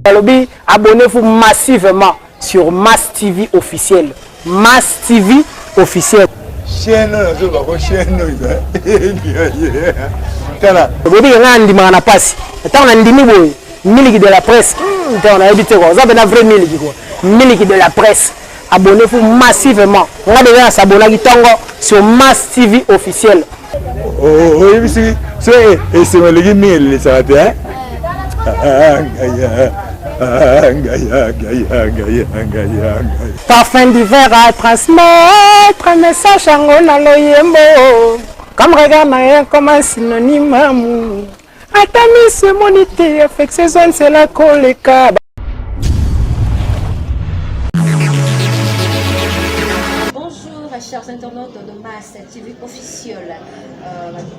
Alobi, abonnez-vous massivement sur Mass TV officiel. Mass TV officiel. Chaîne, chaîne. Vous avez un ndima na passe. Tant on a ndimi boy, miliki de la presse. On a habité quoi. Ça un vrai miliki quoi. Miliki de la presse. Abonnez-vous massivement. On va déjà s'abonner sur Mass TV officiel. Oh, oui, c'est le mille, ça va. Parfum d'hiver à transmettre un message en loyembo. Comme regard naïen comme un synonyme amour. Attendez ce monité, avec ces zones c'est la colléca. Chers internautes de Mass TV officiel,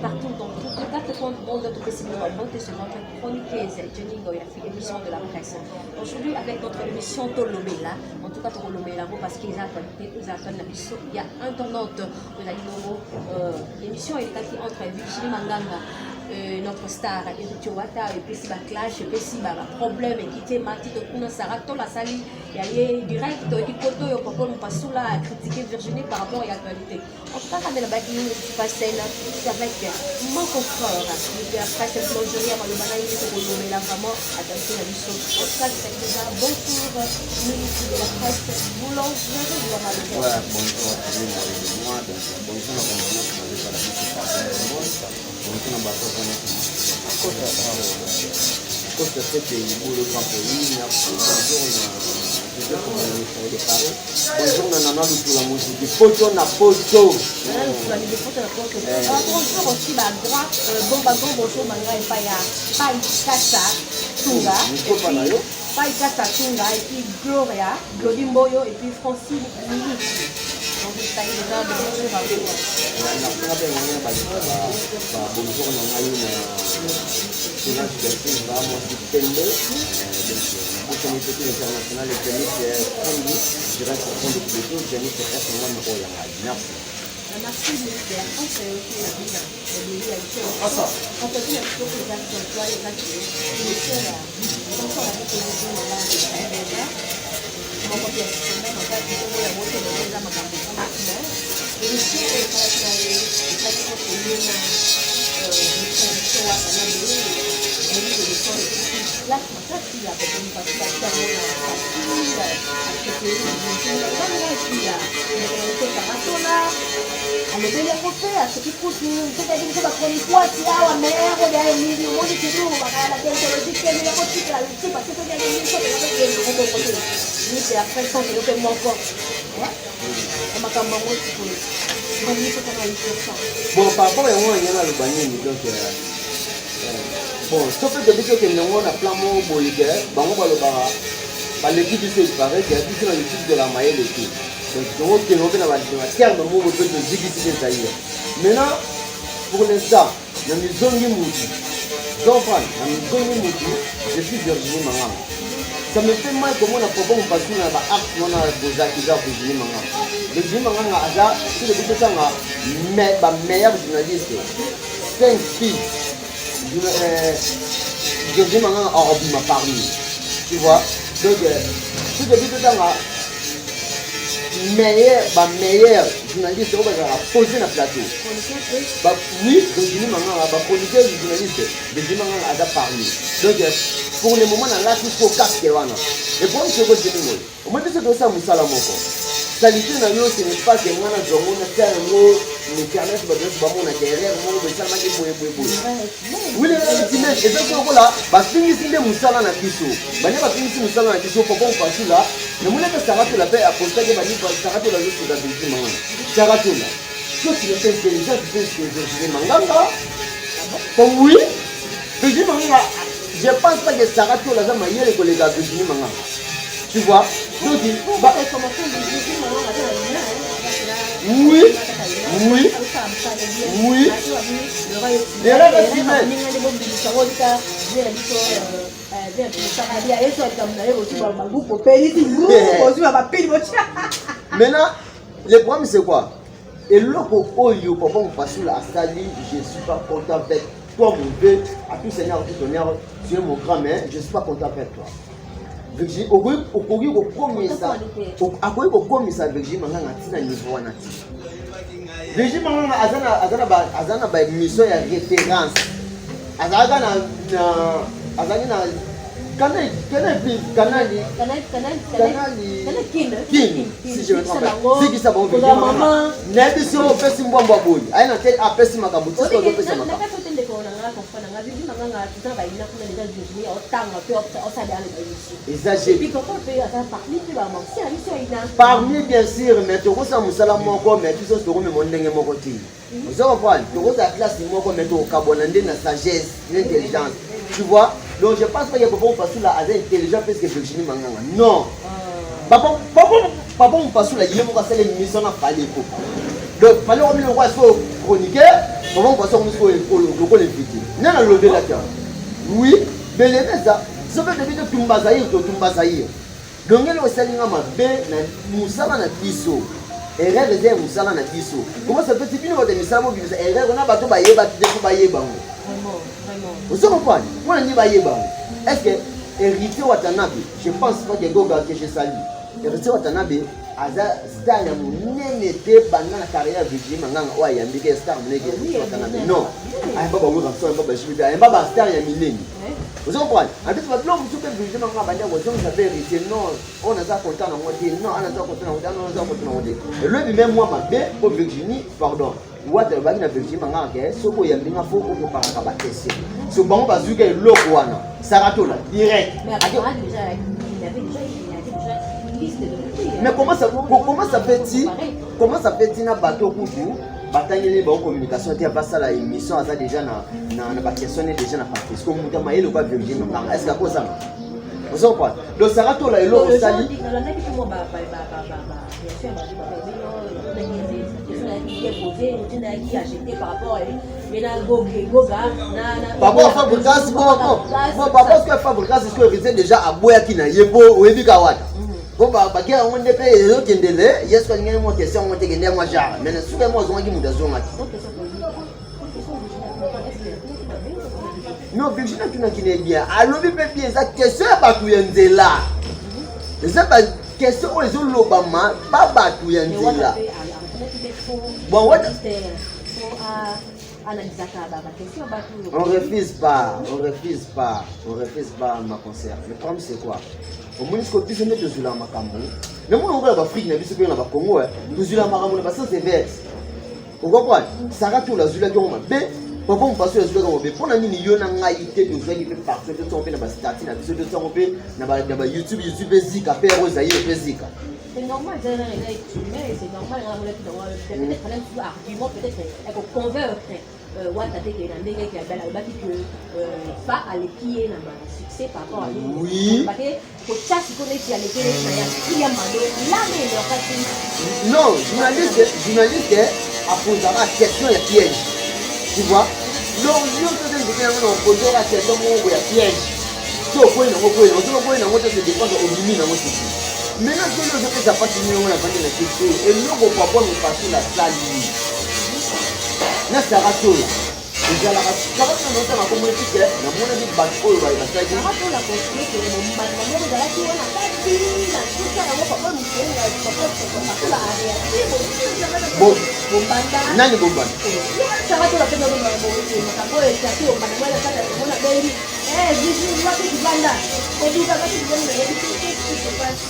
partout dans toutes les quatre coins du monde, tout est monté sur notre chroniqueuse Jenny Goy, la fille émission de la presse. Aujourd'hui, avec notre émission Tolomela, en tout cas Tolomela, parce qu'ils attendent l'émission, il y a un internaute de la l'émission est qui entre Virginie Manganga. Notre star Eric Wata et puis si ba clash et puis si ba problème et quitter Mati de kuna Sarato la sali il y a direct qui koto yo papa nous passe là à critiquer Virginie par rapport à l'actualité. En tout cas quand la baki nous se passe là c'est avec mon confrère qui a fait cette plongée à le banaï de Kolo mais là vraiment attention à l'émission. En tout cas c'est déjà bonjour ministre de la presse boulangerie de la bonjour moi bonjour bonjour Costa fait le grand pays, bonjour Nana pour la musique, photo na photo. Bonjour aussi ma droite, bonjour malgré pas Kassa Tunga, pas Kassa Tunga et puis Gloria, Glody Mboyo et puis Francine Mili. Donc je t'ai déjà de bonjour à vous. Bonjour international et je reste au fond de plutôt, merci. Merci ministère. On fait aussi la vie. On fait aussi un peu de l'actualité, les activités. On fait la proposition de la déjà. On va bien se mettre en fait pour la moitié de la maman. Et ici, on va faire la amebelia kopea sekikuti mtaka hivi kwa konikuati hawa meero ya emili mmoja kidogo bakala teknolojia ile ya kotika tipa sasa ya emili sote na kwa kote ni ya pression de l'open moko kama kama moto kule ndio niko kama hicho bon par rapport à moi il y a le banini donc bon sauf que depuis que nous on a plan mon bolide bango ba l'équipe c'est pareil qui a dit dans l'équipe de la Maëlle et tout. Donc, on a terme de maintenant, pour l'instant, dans les zones de Mouti, je suis Virginie Manganga. Ça me fait mal comment on a proposé un patron à l'acte qu'on a posé à Virginie Manganga. Virginie Manganga, c'est le but de ça, mais ma meilleure journaliste, 5 filles, Virginie Manganga a parlé. Tu vois? Donc, c'est le but de ça. Meilleur journaliste on va poser na plateau. Oui, Virginie Manganga va chroniquer le journaliste. Virginie Manganga a parlé. Donc pour le moment là il faut casquer wana. Et pour ce que je dis au moins c'est que ça musala moko. Qualité na yo ce n'est pas que mwana zongo na tia ngo le carnet ba deux ba mona derrière mo be ça ma ke boye. Oui les ultimes et donc là ba fingi sinde musala na kiso. Banya ba fingi musala na kiso pour qu'on fasse là. Mais moi je ça rappelle la paix à poster que bani ça rappelle la juste de Virginie Manganga. Ça rappelle là. Toi tu es intelligent tu penses que Virginie Manganga. Comme oui, Virginie Manganga, je pense pas que ça rappelle la zama hier les collègues de Virginie Manganga. Tu vois? Donc oui. Maintenant, le problème c'est quoi? Et l'autre oyo papa on passe la sali, je suis pas content avec toi mon Dieu, à tout Seigneur, tout honneur, tu es mon grand-mère, je suis pas content avec toi. Virginie okoki kokomisa Virginie Manganga tina niveau wana ti. Virginie Manganga azana ba émission ya référence. Azaka na Canal, si je me trompe pas. C'est qui ça va ouvrir maman. N'importe où fait si moi boy. Aïe na tête après si ma kabuti. C'est quoi fait ça maman. Parmi bien sûr, mais tu vois ça musala moko, mais tu sais tu vois mon ndenge moko ti. Vous comprenez? Tu vois ta classe moko mais tu au kabonande na sagesse, l'intelligence. Tu vois? Donc je pense pas qu'il y a beaucoup de personnes là intelligent parce que Virginie Manganga. Non. Papa on passe là, il est pour faire l'émission na parler ko. Donc fallait on le roi faut chroniquer, papa on passe on faut le invité. Nana le de la terre. Oui, mais les ça, ça fait depuis Tumba Zahir. Donc il est salinga mabe na musala na biso. Erreur de musala na biso. Comment ça fait si bino de misala mo biso erreur na bato ba yeba te ko ba yeba. Vous comprenez? Moi, je dis est-ce que hérité Watanabe, je pense pas que Goga que je salue. Hérité Watanabe, Aza star ya munene te pendant la carrière Virginie Manganga wa ya mbike star munene Watanabe. Non. Ay baba wo ranso ay baba shibita ay baba star ya minene. Vous comprenez? En fait, maintenant vous soupe Virginie Manganga banda wo zonga vérité non, on a ça content na moi non, on a ça content na moi, on a ça content na moi. Et lui même moi ma bé pour Virginie, pardon. Wata baki na Virginie Manganga ke soko ya mbinga fo ko paraka ba question. So bango bazuka eloko wana. Saratola direct. Mais après déjà il avait déjà une liste de mais comment ça fait-il na bateau kudu batangeli ba communication te pas ça la émission ça déjà na ba questionner déjà na partie. Est-ce que muta mayelo ba Virginie Manganga est-ce que quoi ça? Vous comprenez? Donc Saratola eloko sali. Papa Fabrikas est-ce que risque déjà à boya qui na yebo oyebi kawata. Bon ba bakia on ndepé ezo kendele yes ko ngene mo question mo tegende mo jara mais suka mo zonga muda zonga. Non, Virginie tu n'as qu'une bien. Alors bi pe bien ça question ba tu yenzela. C'est pas question o les lobama pas ba tu yenzela. Bon, ouais. On refuse pas ma concert. Le problème c'est quoi? Au moins, ce que tu sais, tu es là, ma cambo. Mais moi, on va l'Afrique, on va au Congo, tu es là, ma cambo, parce que c'est vert. Vous comprenez? Ça va tout la Zula qui m'a bé. Papa, on passe la Zula qui m'a bé. Pour la nuit, il y a un aïté de Zula qui fait partie de ton pays, dans la statine, dans YouTube, Zika, Père Rosaïe, Zika. C'est normal, c'est normal, peut-être un argument, peut-être qu'on convainc Watate qui est dans des qui a pas à l'équier dans le succès par rapport à lui. Oui. Parce que pour ça, si on est à l'équier, il y a non, journaliste a posé la question et piège. Tu vois? Non, on pose la question où il y a piège. Si on peut, se défendre au limite dans votre situation. Maintenant, si on fait ça, pas si on a vendu la question, et nous, on va pas nous passer la salle. Na Saratola. Déjà la Saratola non ça ma communauté na mona di bateau ba ba ça dit. Saratola construit que mon bande na mona la qui on a pas dit na tout ça na papa nous c'est na papa c'est la area. Bon banda. Nani bomba? Saratola que non na ko e ça qui on bande wala ça mona baby. Vision wa qui banda. Ko du ka qui banda na di qui se passe.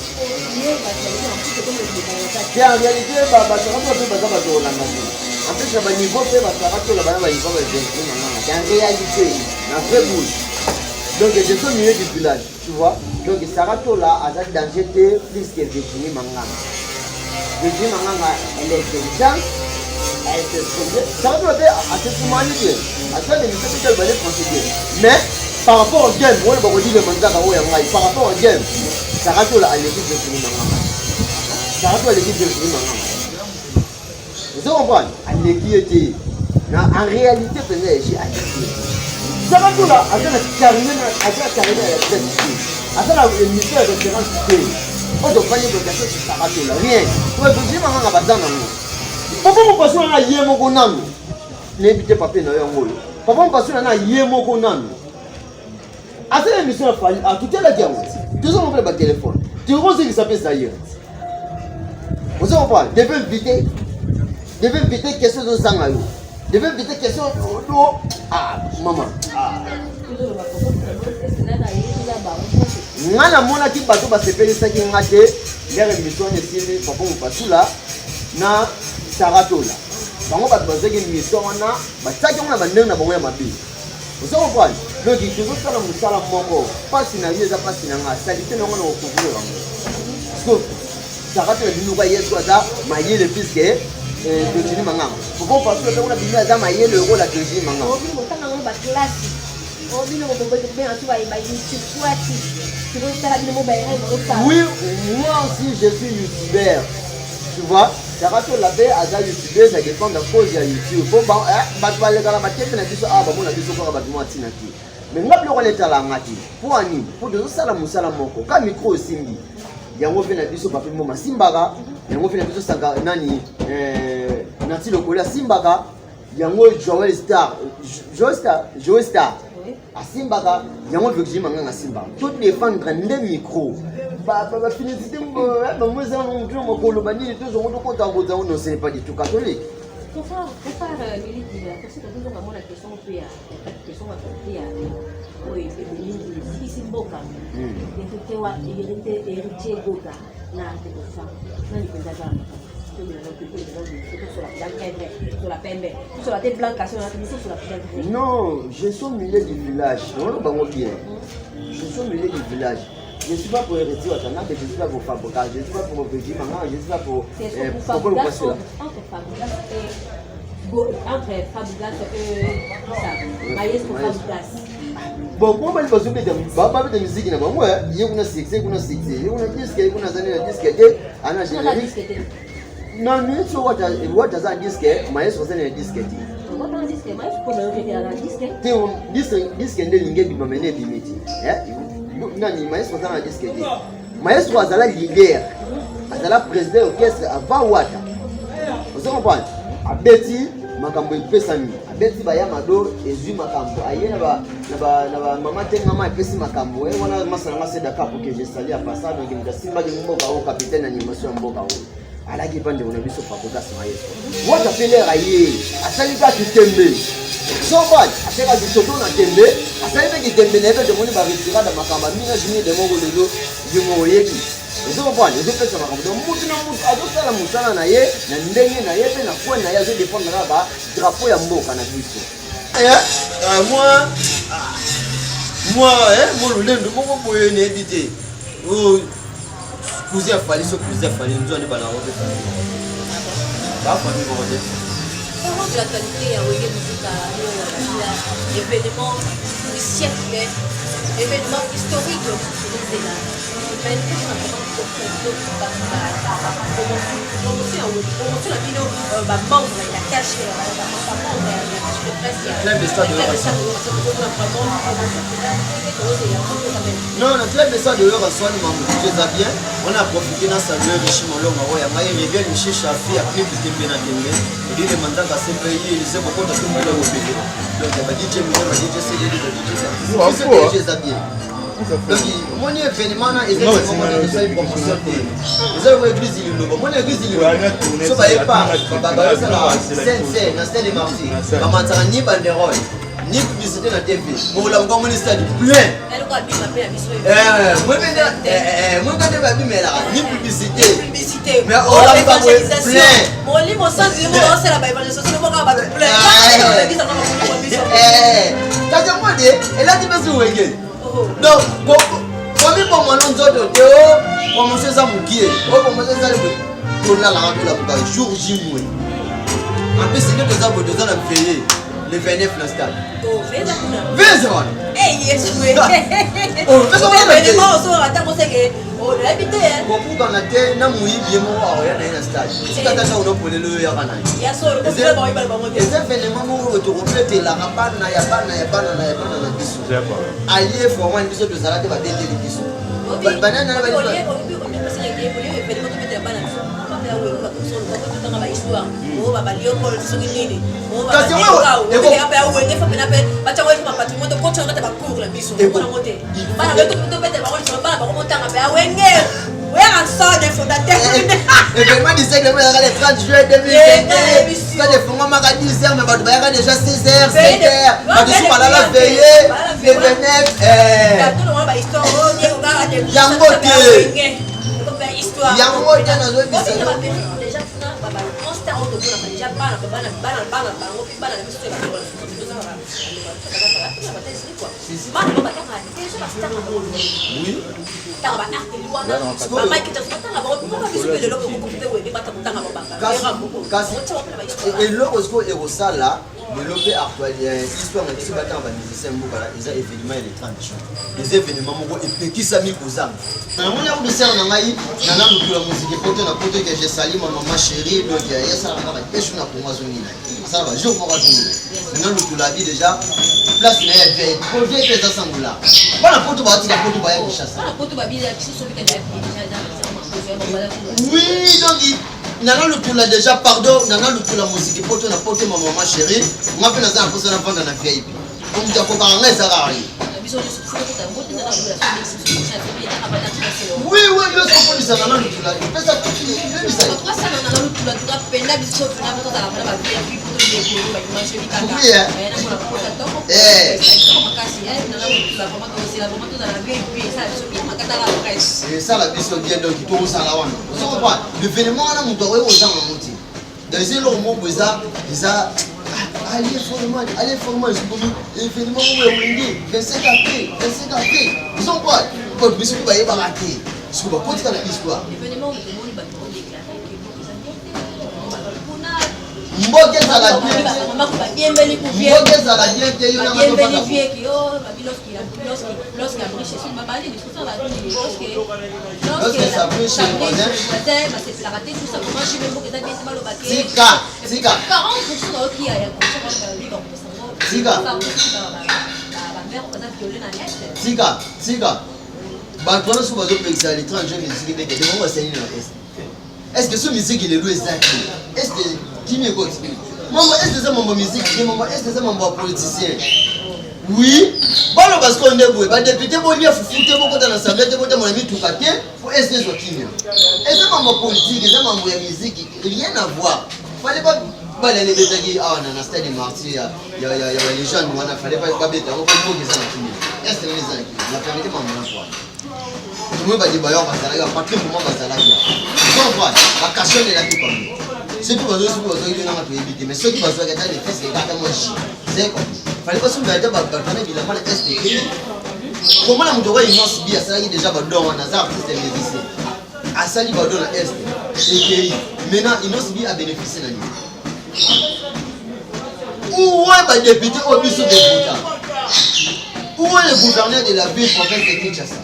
Ni ba ça on peut comme le ça. Bien en réalité ba Saratola ba ba do la ngani. En plus, le niveau fait la Saratola, en réalité, dans vrai bouche. Donc, je suis au milieu du village, tu vois. Donc, Saratola a un danger plus que Virginie Manganga. Virginie Manganga, elle est intelligente, elle est stressée. Saratola a cette humanité. À ça, les missions qu'elle va les considérer. Mais, par rapport au game, on va dire le mandat par rapport au game, Saratola a l'équipe de Virginie Manganga. Saratola a l'équipe de Virginie Manganga. Vous comprenez? En réalité, j'ai ça va tout là, avec la carrière, avec la émission de référence, on doit pas y avoir ça va tout là, rien. Ouais, vous dites, maman, on va dans pourquoi on passe à Yémo Konam? N'évitez pas de payer. Pourquoi on passe à Yémo Konam? À cette émission, à tout est la diamant. Tout ça, on fait le téléphone. Tu vois ce qui s'appelle ça hier. Vous savez pas, devez éviter question de sang à l'eau. Devez éviter question de l'eau. Ah, maman. Ngana mona ki bato ba sepeli saki ngate lere mission ne sili papa mu pasula na saratola. Bango bato bazeki mission wana bataki ngana bandena bango ya mabi. Vous savez pas, donc il faut faire un musala moko. Pas si na yeza pas si na nga salite na ngona okuvura. Parce que saratola binuka yeso za mayele piske dojini manga. Papa pasula ngona binya za mayele ro la dojini manga. Obi mo tanga ngo ba classe. Obi no mo bo be en tout ba YouTube kwati. Oui, moi aussi je suis youtubeur. Tu vois, Sarato l'avait à la youtubeur, ça dépend de la cause de YouTube. Bon, bah, les gars, la matière, on a dit ça, ah, bah, on a dit ça, on a dit ça, mais nous avons les talents, pour Annie, pour de ça, la moko, quand micro aussi, il y a un peu de biso, papi, moma, Simbaga, il y a un peu de biso, Saga, Nani, Nati, le collègue, Simbaga, il y a un peu de Joel Star. À Simbaga, il y a un peu de Jimanga à Simba. Toutes les fans prennent des micros. Bah, féliciter, moi, c'est un peu de Colomanie, tous ont compte à vous, non, ce n'est pas du tout catholique. Pour faire Milly, parce que toujours vraiment la question PA, la question à PA. Oui, c'est Milly, si Boka, héritier Boka, n'a pas de femme, n'a pas de femme. Non, je suis au milieu du village. Je suis au milieu du village. Je ne suis pas pour hériter au Tana, je ne suis pas pour Faboka, je ne suis pas pour Béji Manga, je ne suis pas pour. Entre Fabogas et Maïs pour Fabogas. Bon, comment il va se mettre de musique là-bas? Moi, il y a une succès, il y a un succès, il y a un disque, il y a un disque, il y a un générique. Non, mais tu vois, tu as un disque, Maïs faisait un disque. Disque de l'ingé du Mamene Dimiti. Nani, Maïs faisait un disque. Maïs was la leader, à la président orchestre avant Wata. Vous comprenez? À Betty, Makambo Pesami, à Betty Bayamado, et Zu Makambo. Aïe, maman tient maman et Pessi Makambo. Et voilà, ma sœur, c'est d'accord pour que je salue à passage. Donc, il me dit, Simba de Mboka, capitaine d'animation Mboka. À la guibande de mon ami sur Papodas Maïs. Moi, j'appelle Raye, à Salika qui t'aime. So bad, à Salika qui t'aime, à Salika qui t'aime, never de mon barrière dans ma campagne, je de mon boulot, du mot Yeki. Vous comprenez, je fais ça, donc, Moutina Moussa, à tout ça, la Moussa Naye, Nandé Naye, la foi Naye, je défends là-bas, drapeau à Mboka, Canabis. Moi, mon lien de mon moyen d'éditer. Vous avez fallu ce que vous avez fallu, nous allons pas la robe. Pas pour nous regarder. Comment de la qualité à Wege Musica, événement du siècle, événement historique, c'est là. Non, le club de ça de l'heure soit bien. On a profité dans sa lueur de Chimolo Maroya. Il revient le chez Chafi à plus de Benatenge. Il dit le mandat à ces pays, il sait beaucoup de tout le monde au pays. Donc, il va DJ Moussa, il va DJ CD, il va DJ Zabien. Donc, mon événement est une promotion. Vous avez l'église de l'Union. Mon église de l'Union. Ça va être pas. C'est dans Stade de Marty. Maman, ça ni banderole. Ni publicité dans la TV. Mon la comme stade plein. Elle doit bien m'appeler à Bissou. Moi quand tu vas bien là, ni publicité. Publicité. Mais on l'a pas plein. Mon lit mon sang du monde c'est la évangélisation, c'est moi qui va plein. T'as demandé, elle a dit mais où est-elle? Donc, combien pour moi nous autres commencer ça mouiller. Commencer ça pour la jour J. En plus c'est que ça pour 2 ans à payer. Le 29 dans le stade. Oh, 20 ans. Eh, yes, oui. Oh, mais comment on a fait? On a habité. Beaucoup dans la terre, n'a mouillé bien mort, rien dans le stade. Si tu as ça, on a pour le Yarana. Il y a ça, le problème, il va et ça fait le moment où tu reflètes la rapane, il y a pas de bisou. Allié, il faut avoir une bisou de salade, il va détruire les bisous. Banane, il va détruire. histoire. Oh, Baba Léopold, Sorinini. Oh, Parce que Baba moi, Léopold. et Oh, bon. Baba Léopold, il faut que l'appel. Bah, tu vois, il faut pas patrimoine. Quand tu regardes ta cour, la mission. Et bon. Bah, le tout peut être parole sur le bas, bah, remonter à Baba Wenger. Ouais, un sort de fondateur. Événement du siècle, les 30 juillet 2021. Quand les fonds m'ont dit 10h, mais il y a déjà 16h, 5h. Quand ils sont là, veillé, les vénèbres. Et lorsque les ça là, développer actualité, histoire de ce matin, on va musicien, les événements et les traditions. Les événements, et qui s'amuse aux âmes. On a eu des scènes dans la musique, et quand on a posé que j'ai sali ma maman chérie, donc il y a ça, on va pêcher pour moi. Ça va, je vais pour moi. Maintenant, nous la vie déjà, place il y a des projets qui sont ensemble là. Voilà, pour tout le monde, il y a pour tout le monde qui chasse. Oui, donc nana le tout là déjà pardon nana le tout la musique pour toi na porter ma maman chérie moi pe na za pour ça na vendre na VIP comme tu as pas parlé ça arrive oui oui le son pour ça nana le tout là mais ça tout même ça toi ça nana le tout là tu as peine la biso na pour la VIP pour te décorer ba manger du kaka oui c'est ça la biso bien donc tu tout ça là wana tu comprends l'événement na muto wewe ozanga muti dans les lots mo boza isa allez format je peux événement wewe wingi 25 après ils sont quoi pour biso ba yeba raté ce ko ba kotika na histoire événement où tout le monde va déclarer mboke ezala bien te yo na tika bato wana so bazopekisa l'étranger musique ndenge de mongo asali na est-ce que ce musique il est loué exact est-ce que qui écoute maman est-ce que c'est maman musique maman est-ce que c'est maman politicien oui balo parce qu'on est boué ba député bo lia fufuté boko dans l'assemblée de bote mon ami tout paquet pour est-ce que c'est qui est-ce que maman politique c'est maman musique rien à voir fallait pas bala les betagi ah on a stade martyr il y a les jeunes on a fallait pas bêter on peut pas ça qui est-ce que les gens la permettre maman quoi tout le monde va dire bailleur va ça patrie pour moi va ça là donc voilà la question est là qui parle c'est tout bazoi sur bazoi il n'a pas éviter mais ceux qui bazoi gata les fesses gata moi c'est quoi fallait pas soumettre gata batana bila mal est comment la mutoka innocent bien ça qui déjà badon on a ça c'est musicien asali badon la est et maintenant innocent bien a bénéficié na lui où est ba député au biso de Bouta où est le gouverneur de la ville province de Kinshasa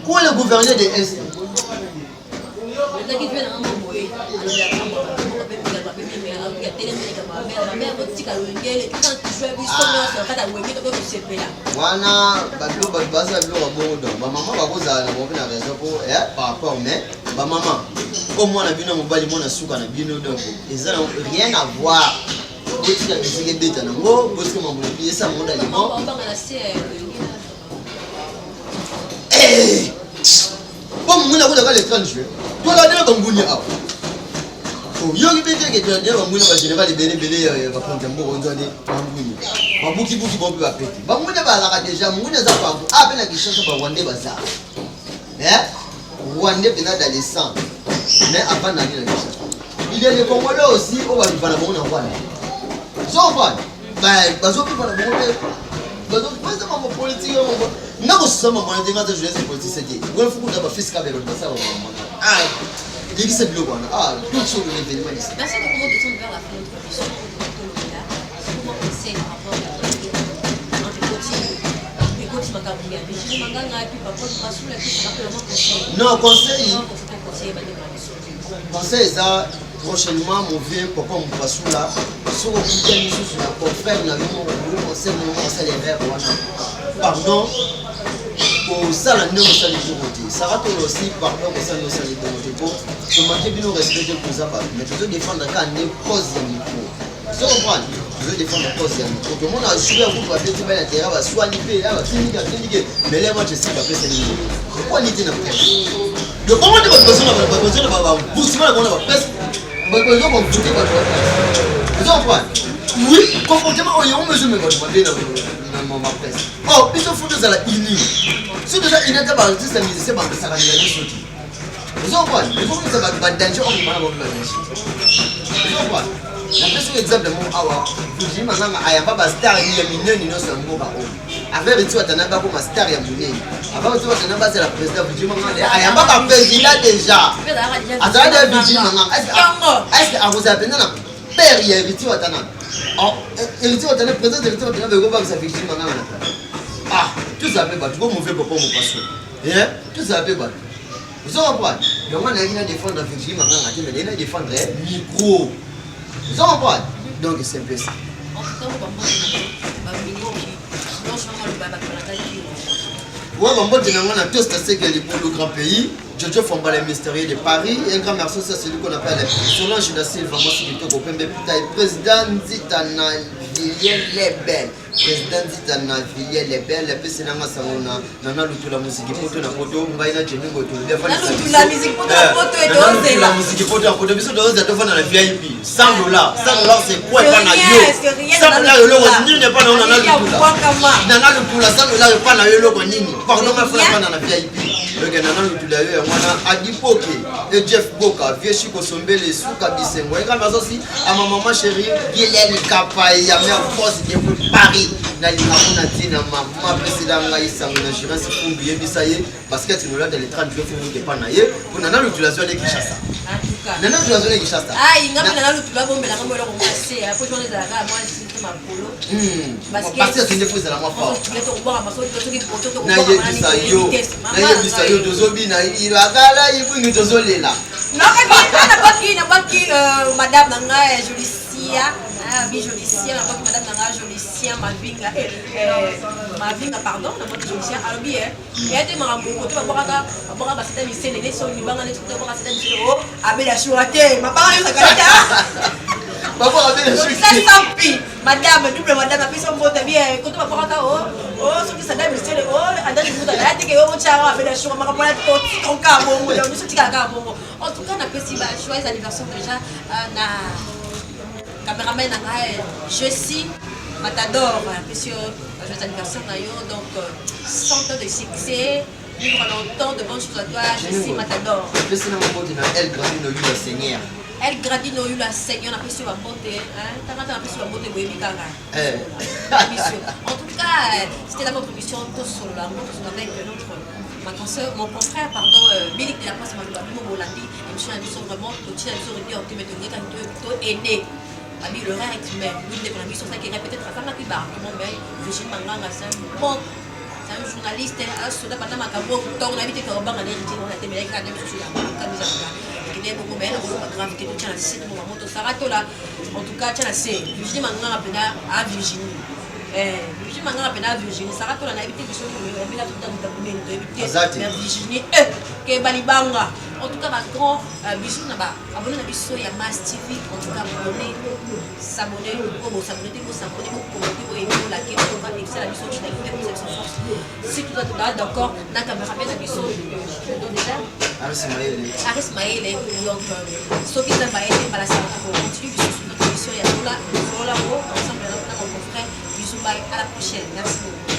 où est le gouverneur de Est wana bato baza biloko bongo bamama bakozala na bongo na raison pour par rapport mais bamama po mwana bino mobali mwana suka na bino donc eza rien à voir botika bisike beta nango botika mambo na piesa monde aliment bon mwana ko daga le 30 juillet to la dela banguni awa yogi bete ke to dela banguni ba général belé ba kontembo onzone banguni babuki buki bombe ba peti banguni ba la déjà munguni za pangu ape na kishasa ba wande baza wande pena dans les sangs mais avant na kishasa il y a les Congolais aussi au va na bona wana so fa ba bazo pa na bona bazo pas de mambo politique mambo nako soma mwana de ngata jeunesse politique c'est ngol fuku da ba fiscal be ba sa ba ah digi c'est bleu wana ah tout sur l'événement ici merci de comment descendre vers la philanthropie comment penser par rapport à non conseil ça prochainement mon vieux papa mon passou là sur le week-end sur la confère na mon conseil mon conseil les verts wana pardon au salon de nos ça va aussi par rapport au salon de nos pour se manquer de nous respecter pour ça mais tu veux défendre quand on est cause de micro tu comprends tu veux défendre la cause de micro tout le monde a joué à vous pour faire tout bien l'intérêt va soigner clinique mais là moi je sais pas faire ça pourquoi l'idée n'a pas le comment tu vas besoin de pour cela on va presque besoin pour tout tu comprends oui comportement on mesure mais moi je vais ma presse. Oh, ils sont fous de ça la ini. Si déjà il n'était pas artiste, c'est pas ça va y aller. Vous en voyez, vous voyez ça va danger on va voir la vous en voyez. La question exemple mon awa. Je dis maintenant ayamba ba star il y a minene no so ngo ba o. Affaire tu atana ba ko ma star ya minene. Avant tu atana ba c'est la président vous dis maintenant ayamba ba président déjà. Atana de dire maintenant est-ce que à vous appelez non père il y a tu atana. Oh, il dit on est présent de l'État de Goba ça fait maintenant. Ah, tout ça peut pas, tu vas mauvais papa mon pasteur. Hein? Tout ça peut pas. Vous savez pas? Donc on a une défendre la vie maintenant, mais il a défendre micro. Vous savez pas? Donc c'est un peu ça. Ouais, on a tous c'est que pour le grand pays. Jojo Fomba les mystérieux de Paris, un grand merci c'est celui qu'on appelle Solange da Silva, moi c'est plutôt au Pembe Putai, président Zitana Villiers les belles, président Zitana Villiers les belles, les petits nanga sauna, nana lutu la musique poto na poto, ngaina jeningo tu, la musique poto na poto et dose la musique poto na poto, biso dose de na VIP, $100, $100 c'est quoi pas na yo, $100 le nini n'est pas na nana lutu la, nana lutu la $100 pas na yo le nini, pardon ma frère pas na VIP, le gars nana lutu la yo wana Adipoke et Jeff Boka vieux Chico Sombele Souka Bisengo et comme aussi à ma maman chérie Guylaine Kapai ya mère boss de Paris na linga tina maman président ngaïsa na gérance fumbi yebisaye parce que tu nous là dans les 30 jours fumbi que pas naie pour nana l'utilisation de Kinshasa nana l'utilisation de Kinshasa ah il ngam nana l'utilisation bombe la ngamo lo passer après journée de la gare moi c'est ma polo parce que tu ne fais la moi fort na yebisayo dozobi na ilagala ibungi dozolela na baki madame nanga Jolicia Jolicia na baki madame nanga Jolicia mavinga pardon na baki Jolicia alobi et ate marambo ko to baka ba c'était misene ne so libanga ne to baka c'était misene o abela chouate ma parole ça kalita papa abela chouate ça sampi madame double madame après son mot bien ko to baka oh ce qui ça dame misene oh andani muta la teke o chara abela chouate ma kapona to tonka bongo donc ce tika ka bongo en tout cas on apprécie ba joyeux anniversaire déjà na caméraman Jessie Matador, monsieur, joyeux anniversaire donc 100 ans de succès, vivre longtemps de bonnes choses à toi, Jessie Matador. Elle gradine au la Seigneur. Elle gradine au la Seigneur, on a apprécié ma beauté, t'as apprécié ma beauté, oui, en tout cas, c'était la contribution avec notre mon confrère, pardon, Bélic de la place Malou Bolandi, et monsieur Abisson vraiment, tout le temps, on est aîné. Ami le rare est humain, l'une des économies sont ça qui répète à femme qui barre, mon mec, Virginie Manganga, c'est un journaliste, un soldat, madame Akabo, tant on habite Koroban, on a hérité, on a été mêlé à des choses, qui n'est beaucoup mais on va gravité de Tchana, c'est mon moto Sarato là, en tout cas, Tchana, c'est Virginie Manganga à Virginie. Virginie Manganga à Virginie, Sarato là, on a évité des choses, on a mis la toute dans le domaine de Virginie, qui est Balibanga. En tout cas, ma grand bisou n'a abonné à bisou ya Mass TV. En tout cas, abonné, s'abonner, s'abonner, commenter, pour aimer, liker, pour voir excellent la bisou, tu n'as écouté pour cette force. Si tu dois te là, d'accord, na caméra bien la bisou, donc déjà. Aris Maël, donc, ceux qui t'aiment Maël, la salle pour continuer bisou sur notre émission, il y a tout là, ensemble, mon confrère, bisou, bye, à la prochaine. Merci beaucoup.